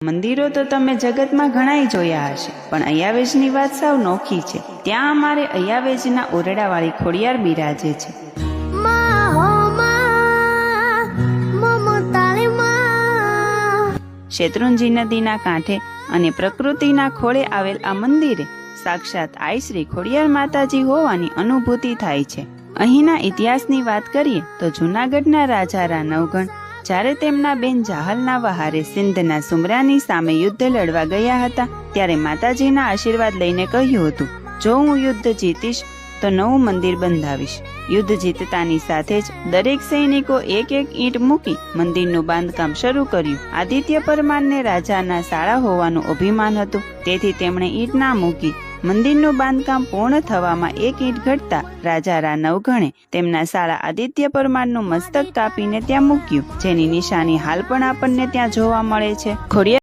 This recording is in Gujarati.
મંદિરો તો તમે જગતમાં ઘણાય જોયા હશે, પણ અયાવેજની વાત સાવ નોખી છે। ત્યાં અમારે અયાવેજના ઓરડાવાળી ખોડિયાર બિરાજે છે। શેત્રુંજી નદીના કાંઠે અને પ્રકૃતિના ખોળે આવેલ આ મંદિરે સાક્ષાત આઈ શ્રી ખોડિયાર માતાજી હોવાની અનુભૂતિ થાય છે। અહીંના ઇતિહાસની વાત કરીએ તો જૂનાગઢના રાજા રાનવગણ જ્યારે તેમના બેન જાહલના વહારે સિંધના સુમરાની સામે યુદ્ધ લડવા ગયા હતા, ત્યારે માતાજીના આશીર્વાદ લઈને કહ્યું હતું, જો હું યુદ્ધ જીતીશ તો નવું મંદિર બંધાવીશ। યુદ્ધ જીતતાની સાથે જ દરેક સૈનિકો એક એક ઈંટ મૂકી મંદિરનું બાંધકામ શરૂ કર્યું। આદિત્ય પરમારને રાજાના શાળા હોવાનું અભિમાન હતું, તેથી તેમણે ઈંટ ના મૂકી। મંદિરનું બાંધકામ પૂર્ણ થવામાં એક ઈંટ ઘટતા રાજા રાનવગણે તેમના શાળા આદિત્ય પરમારનું મસ્તક કાપીને ત્યાં મૂક્યું, જેની નિશાની હાલ પણ આપણને ત્યાં જોવા મળે છે। ખોડિયાર